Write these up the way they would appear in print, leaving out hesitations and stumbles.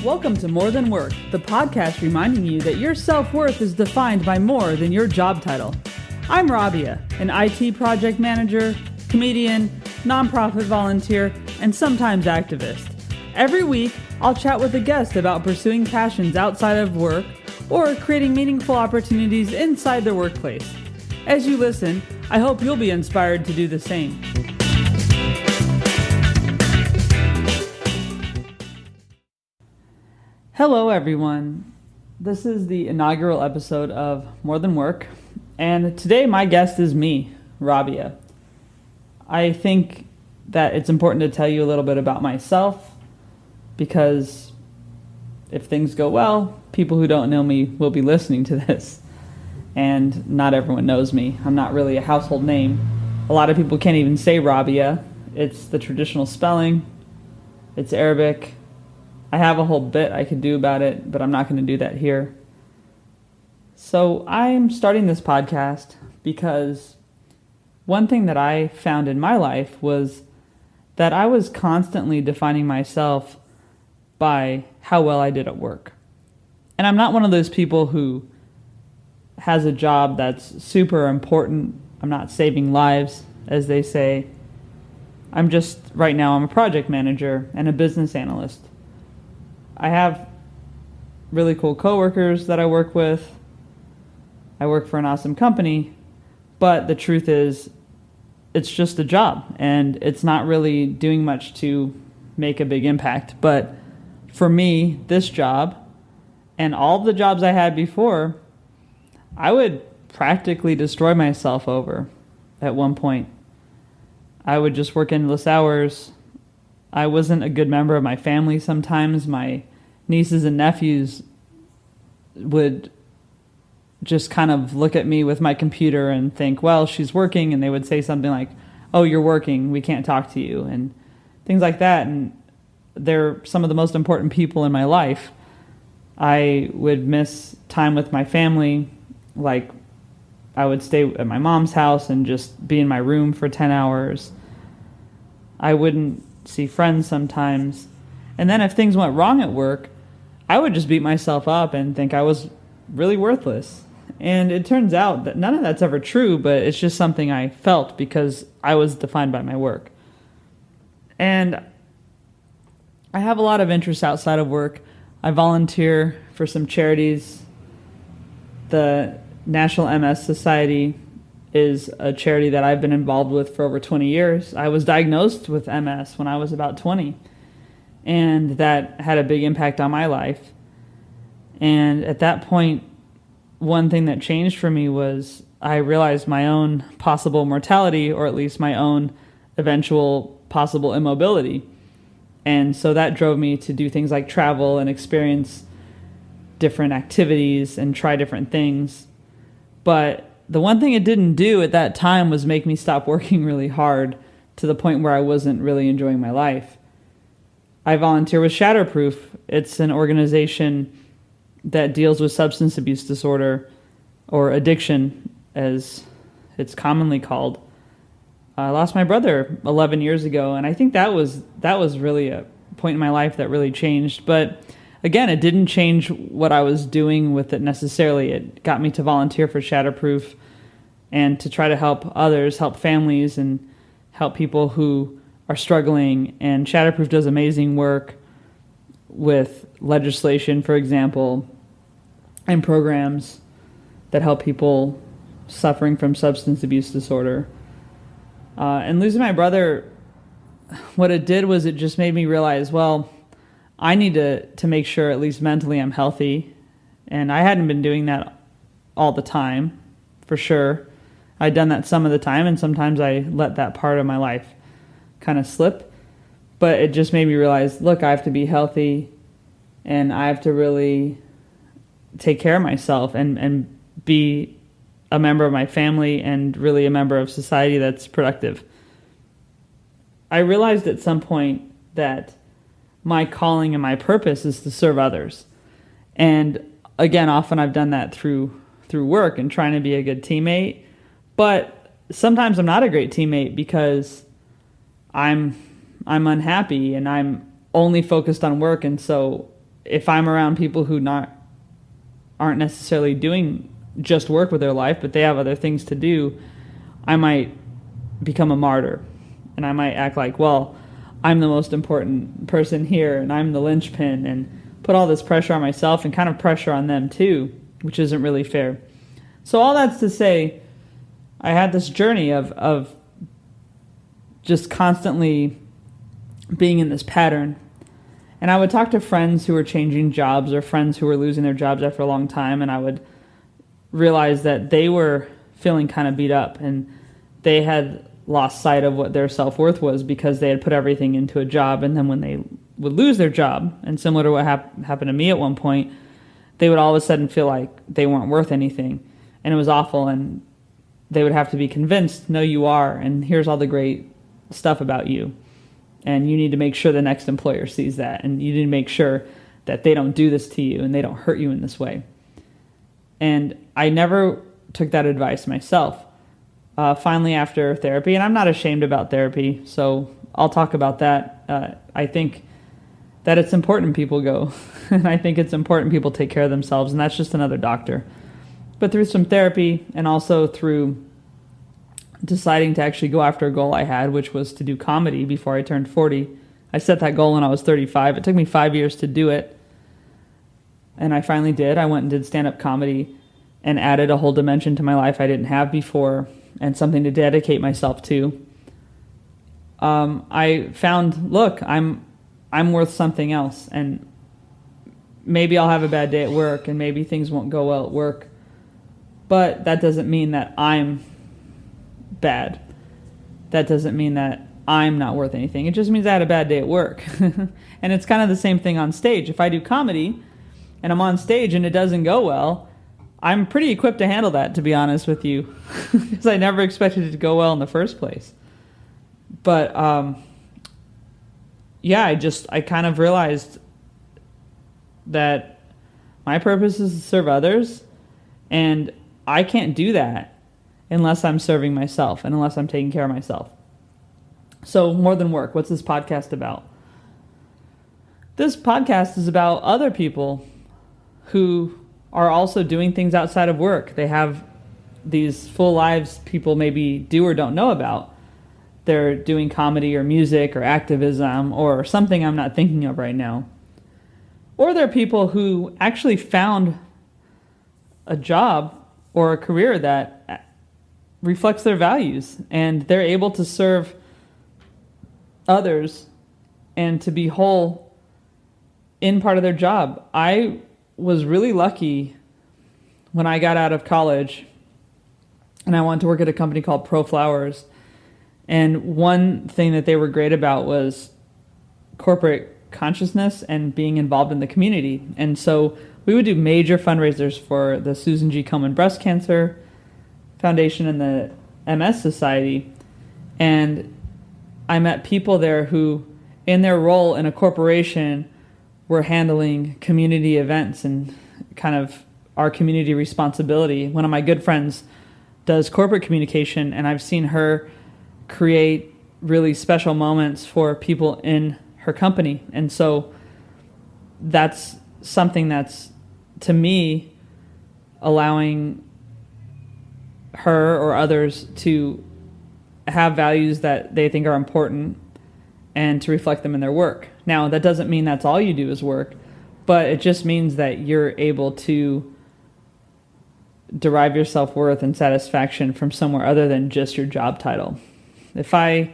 Welcome to More Than Work, the podcast reminding you that your self-worth is defined by more than your job title. I'm Rabiah, an IT project manager, comedian, nonprofit volunteer, and sometimes activist. Every week, I'll chat with a guest about pursuing passions outside of work or creating meaningful opportunities inside their workplace. As you listen, I hope you'll be inspired to do the same. Hello, everyone. This is the inaugural episode of More Than Work, and today my guest is me, Rabiah. I think that it's important to tell you a little bit about myself, because if things go well, people who don't know me will be listening to this, and not everyone knows me. I'm not really a household name. A lot of people can't even say Rabiah. It's the traditional spelling. It's Arabic. I have a whole bit I could do about it, but I'm not going to do that here. So I'm starting this podcast because one thing that I found in my life was that I was constantly defining myself by how well I did at work. And I'm not one of those people who has a job that's super important. I'm not saving lives, as they say. I'm a project manager and a business analyst. I have really cool coworkers that I work with. I work for an awesome company, but the truth is, it's just a job, and it's not really doing much to make a big impact. But for me, this job, and all of the jobs I had before, I would practically destroy myself over at one point. I would just work endless hours. I wasn't a good member of my family sometimes. My nieces and nephews would just kind of look at me with my computer and think, well, she's working, and they would say something like, oh, you're working, we can't talk to you, and things like that. And they're some of the most important people in my life. I would miss time with my family. Like, I would stay at my mom's house and just be in my room for 10 hours. I wouldn't see friends sometimes. And then if things went wrong at work, I would just beat myself up and think I was really worthless. And it turns out that none of that's ever true, but it's just something I felt because I was defined by my work. And I have a lot of interests outside of work. I volunteer for some charities. The National MS Society is a charity that I've been involved with for over 20 years. I was diagnosed with MS when I was about 20, and that had a big impact on my life. And at that point, one thing that changed for me was I realized my own possible mortality, or at least my own eventual possible immobility. And so that drove me to do things like travel and experience different activities and try different things. But the one thing it didn't do at that time was make me stop working really hard to the point where I wasn't really enjoying my life. I volunteer with Shatterproof. It's an organization that deals with substance abuse disorder, or addiction, as it's commonly called. I lost my brother 11 years ago, and I think that was really a point in my life that really changed. But again, it didn't change what I was doing with it necessarily. It got me to volunteer for Shatterproof and to try to help others, help families, and help people who are struggling. And Shatterproof does amazing work with legislation, for example, and programs that help people suffering from substance abuse disorder. And losing my brother, what it did was it just made me realize, well, I need to make sure, at least mentally, I'm healthy. And I hadn't been doing that all the time, for sure. I'd done that some of the time, and sometimes I let that part of my life kind of slip. But it just made me realize, look, I have to be healthy, and I have to really take care of myself and be a member of my family and really a member of society that's productive. I realized at some point that my calling and my purpose is to serve others. And again, often I've done that through work and trying to be a good teammate. But sometimes I'm not a great teammate because I'm unhappy and I'm only focused on work, and so if I'm around people who aren't necessarily doing just work with their life, but they have other things to do, I might become a martyr. And I might act like, well, I'm the most important person here, and I'm the linchpin, and put all this pressure on myself and kind of pressure on them too, which isn't really fair. So all that's to say, I had this journey of just constantly being in this pattern. And I would talk to friends who were changing jobs or friends who were losing their jobs after a long time, and I would realize that they were feeling kind of beat up, and they had lost sight of what their self-worth was because they had put everything into a job, and then when they would lose their job, and similar to what happened to me at one point, they would all of a sudden feel like they weren't worth anything, and it was awful, and they would have to be convinced, no, you are, and here's all the great stuff about you, and you need to make sure the next employer sees that, and you need to make sure that they don't do this to you and they don't hurt you in this way. And I never took that advice myself. Finally, after therapy, and I'm not ashamed about therapy, so I'll talk about that. I think that it's important people go, and I think it's important people take care of themselves, and that's just another doctor. But through some therapy, and also through deciding to actually go after a goal I had, which was to do comedy before I turned 40. I set that goal when I was 35. It took me 5 years to do it, and I finally did. I went and did stand-up comedy and added a whole dimension to my life I didn't have before, and something to dedicate myself to. I found, look, I'm worth something else, and maybe I'll have a bad day at work, and maybe things won't go well at work, but that doesn't mean that I'm bad. That doesn't mean that I'm not worth anything. It just means I had a bad day at work. And it's kind of the same thing on stage. If I do comedy and I'm on stage and it doesn't go well, I'm pretty equipped to handle that, to be honest with you, because I never expected it to go well in the first place. But yeah, I kind of realized that my purpose is to serve others, and I can't do that unless I'm serving myself and unless I'm taking care of myself. So, More Than Work, what's this podcast about? This podcast is about other people who are also doing things outside of work. They have these full lives people maybe do or don't know about. They're doing comedy or music or activism or something I'm not thinking of right now. Or they're people who actually found a job or a career that reflects their values, and they're able to serve others and to be whole in part of their job. I was really lucky when I got out of college and I wanted to work at a company called Pro Flowers. And one thing that they were great about was corporate consciousness and being involved in the community. And so we would do major fundraisers for the Susan G. Komen Breast Cancer Foundation and the MS Society. And I met people there who, in their role in a corporation, were handling community events and kind of our community responsibility. One of my good friends does corporate communication, and I've seen her create really special moments for people in her company. And so that's something that's, to me, allowing her or others to have values that they think are important and to reflect them in their work. Now, that doesn't mean that's all you do is work, but it just means that you're able to derive your self-worth and satisfaction from somewhere other than just your job title. If I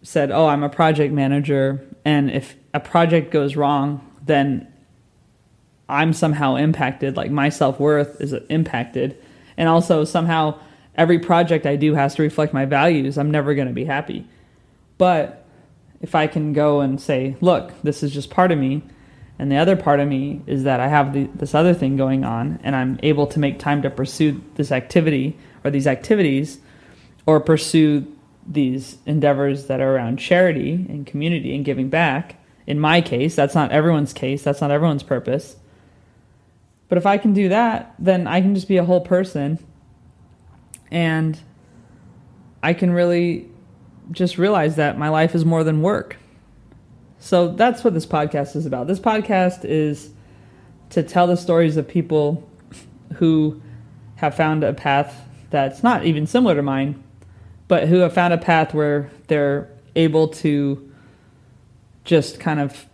said, oh, I'm a project manager, and if a project goes wrong, then I'm somehow impacted, like my self-worth is impacted, and also somehow every project I do has to reflect my values, I'm never going to be happy. But if I can go and say, look, this is just part of me, and the other part of me is that I have this other thing going on, and I'm able to make time to pursue this activity or these activities, or pursue these endeavors that are around charity and community and giving back. In my case, that's not everyone's case, that's not everyone's purpose. But if I can do that, then I can just be a whole person, and I can really just realize that my life is more than work. So that's what this podcast is about. This podcast is to tell the stories of people who have found a path that's not even similar to mine, but who have found a path where they're able to just kind of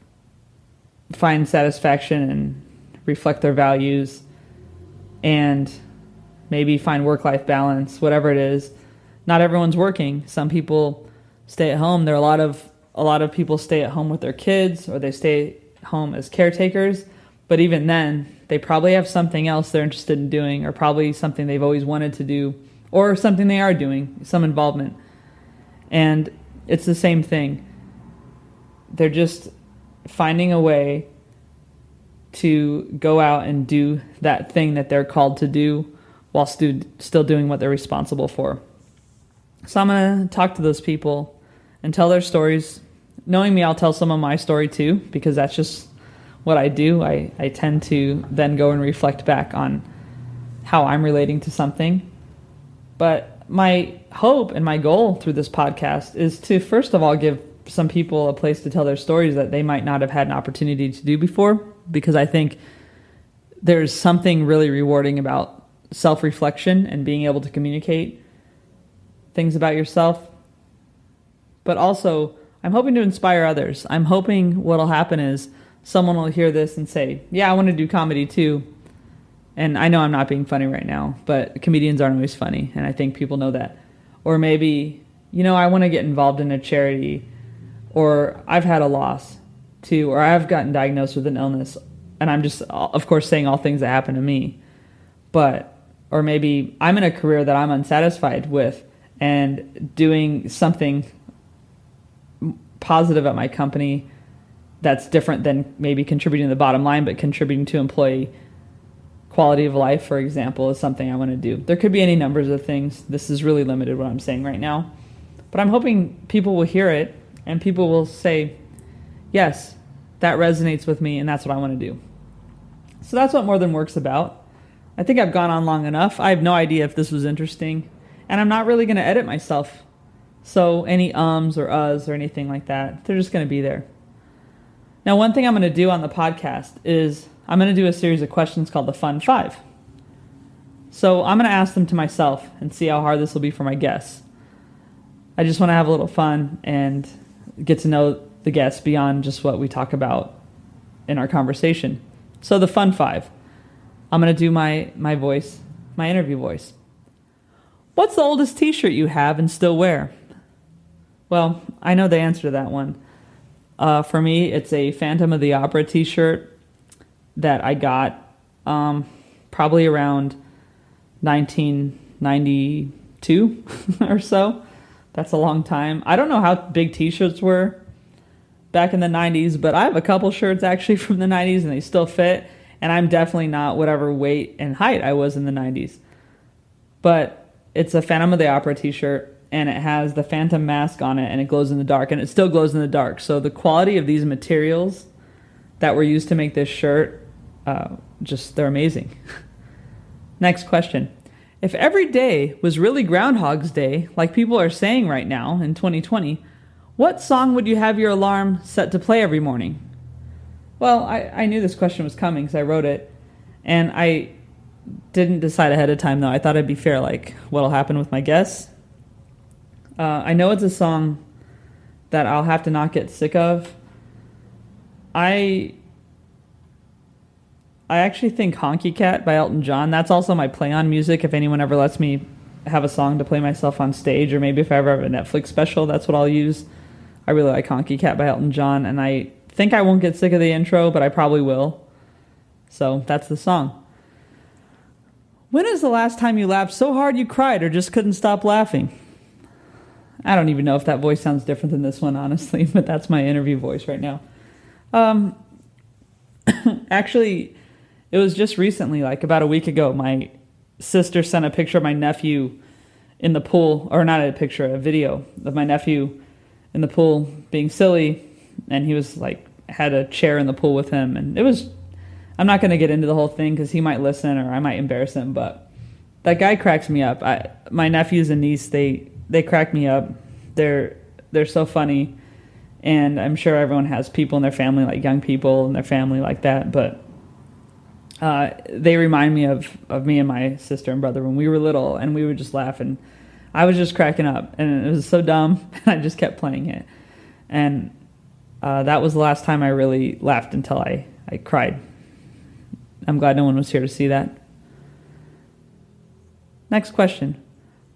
find satisfaction and reflect their values and maybe find work-life balance, whatever it is. Not everyone's working. Some people stay at home. There are a lot of people stay at home with their kids, or they stay home as caretakers. But even then, they probably have something else they're interested in doing, or probably something they've always wanted to do, or something they are doing, some involvement. And it's the same thing. They're just finding a way to go out and do that thing that they're called to do while still doing what they're responsible for. So I'm going to talk to those people and tell their stories. Knowing me, I'll tell some of my story too, because that's just what I do. I tend to then go and reflect back on how I'm relating to something. But my hope and my goal through this podcast is to, first of all, give some people a place to tell their stories that they might not have had an opportunity to do before, because I think there's something really rewarding about self-reflection and being able to communicate things about yourself. But also, I'm hoping to inspire others. I'm hoping what'll happen is someone will hear this and say, yeah, I want to do comedy too. And I know I'm not being funny right now, but comedians aren't always funny, and I think people know that. Or maybe, I want to get involved in a charity, or I've had a loss too, or I've gotten diagnosed with an illness, and I'm just, of course, saying all things that happen to me. Or maybe I'm in a career that I'm unsatisfied with and doing something positive at my company that's different than maybe contributing to the bottom line, but contributing to employee quality of life, for example, is something I want to do. There could be any numbers of things. This is really limited what I'm saying right now. But I'm hoping people will hear it and people will say, yes, that resonates with me and that's what I want to do. So that's what More Than Work's about. I think I've gone on long enough. I have no idea if this was interesting. And I'm not really going to edit myself. So any ums or uhs or anything like that, they're just going to be there. Now, one thing I'm going to do on the podcast is I'm going to do a series of questions called the Fun 5. So I'm going to ask them to myself and see how hard this will be for my guests. I just want to have a little fun and get to know the guests beyond just what we talk about in our conversation. So the Fun 5. I'm going to do my voice, my interview voice. What's the oldest t-shirt you have and still wear? Well, I know the answer to that one. For me, it's a Phantom of the Opera t-shirt that I got probably around 1992 or so. That's a long time. I don't know how big t-shirts were back in the 90s, but I have a couple shirts actually from the 90s and they still fit. And I'm definitely not whatever weight and height I was in the 90s. But it's a Phantom of the Opera t-shirt, and it has the Phantom mask on it, and it glows in the dark, and it still glows in the dark. So the quality of these materials that were used to make this shirt, they're amazing. Next question. If every day was really Groundhog's Day, like people are saying right now in 2020, what song would you have your alarm set to play every morning? Well, I knew this question was coming because I wrote it, and I didn't decide ahead of time, though. I thought I'd be fair, like what'll happen with my guests. I know it's a song that I'll have to not get sick of. I actually think Honky Cat by Elton John, that's also my play on music if anyone ever lets me have a song to play myself on stage, or maybe if I ever have a Netflix special, that's what I'll use. I really like Honky Cat by Elton John, and I think I won't get sick of the intro, but I probably will. So that's the song. When is the last time you laughed so hard you cried or just couldn't stop laughing? I don't even know if that voice sounds different than this one, honestly, but that's my interview voice right now. Actually, it was just recently, like about a week ago, my sister sent a picture of my nephew in the pool, or not a picture, a video of my nephew in the pool being silly, and he was like, had a chair in the pool with him, and it was, I'm not going to get into the whole thing because he might listen or I might embarrass him, but that guy cracks me up. My nephews and niece, they crack me up. They're so funny, And I'm sure everyone has people in their family, like young people in their family like that. But they remind me of me and my sister and brother when we were little, and we would just laugh, and I was just cracking up, and it was so dumb, and I just kept playing it. And that was the last time I really laughed until I cried. I'm glad no one was here to see that. Next question.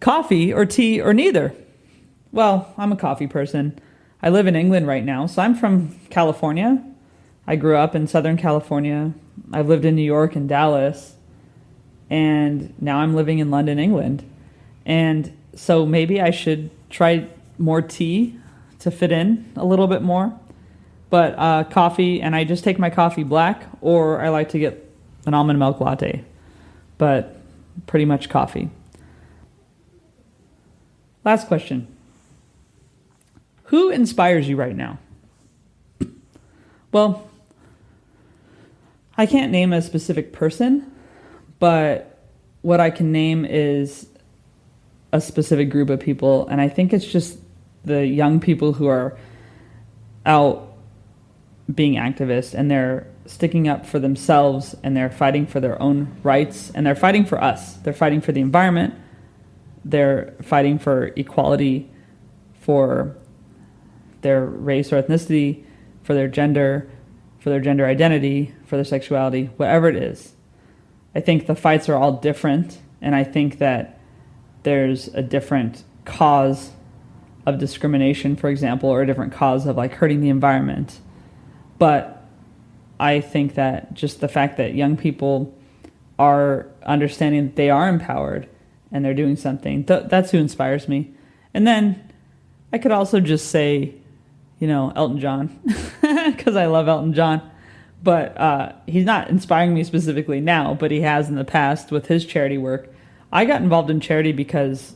Coffee or tea or neither? Well, I'm a coffee person. I live in England right now, so I'm from California. I grew up in Southern California. I've lived in New York and Dallas, and now I'm living in London, England. And so maybe I should try more tea to fit in a little bit more. But coffee, and I just take my coffee black, or I like to get an almond milk latte. But pretty much coffee. Last question. Who inspires you right now? Well, I can't name a specific person, but what I can name is a specific group of people, and I think it's just the young people who are out being activists, and they're sticking up for themselves, and they're fighting for their own rights, and they're fighting for us. They're fighting for the environment. They're fighting for equality, for their race or ethnicity, for their gender identity, for their sexuality, whatever it is. I think the fights are all different, and I think that there's a different cause of discrimination, for example, or a different cause of like hurting the environment. But I think that just the fact that young people are understanding that they are empowered and they're doing something, that's who inspires me. And then I could also just say, Elton John, because I love Elton John. But he's not inspiring me specifically now, but he has in the past with his charity work. I got involved in charity because,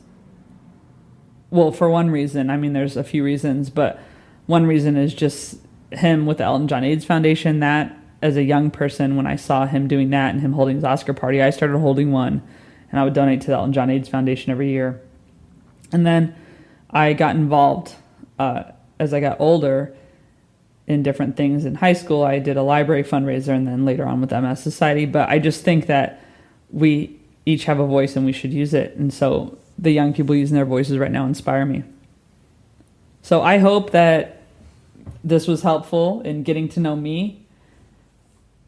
well, for one reason, I mean, there's a few reasons, but one reason is just him with the Elton John AIDS Foundation. That, as a young person, when I saw him doing that and him holding his Oscar party, I started holding one, and I would donate to the Elton John AIDS Foundation every year. And then I got involved as I got older in different things. In high school, I did a library fundraiser, and then later on with MS Society. But I just think that we each have a voice and we should use it. And so the young people using their voices right now inspire me. So I hope that this was helpful in getting to know me.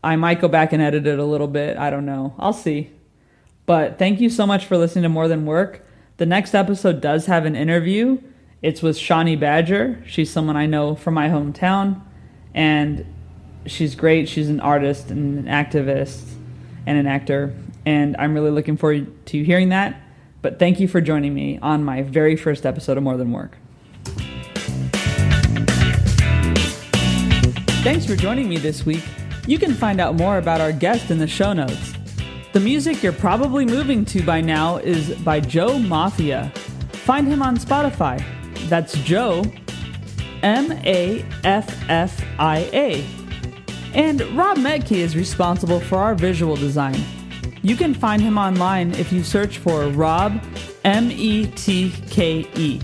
I might go back and edit it a little bit. I don't know. I'll see. But thank you so much for listening to More Than Work. The next episode does have an interview. It's with Shawnee Badger. She's someone I know from my hometown, and she's great. She's an artist and an activist and an actor, and I'm really looking forward to hearing that. But thank you for joining me on my very first episode of More Than Work. Thanks for joining me this week. You can find out more about our guest in the show notes. The music you're probably moving to by now is by Joe Mafia. Find him on Spotify. That's Joe, Mafia. And Rob Metke is responsible for our visual design. You can find him online if you search for Rob, Metke.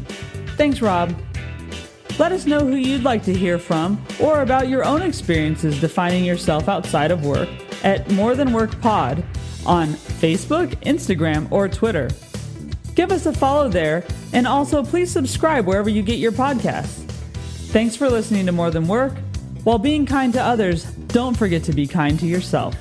Thanks, Rob. Let us know who you'd like to hear from or about your own experiences defining yourself outside of work at More Than Work Pod on Facebook, Instagram, or Twitter. Give us a follow there, and also please subscribe wherever you get your podcasts. Thanks for listening to More Than Work. While being kind to others, don't forget to be kind to yourself.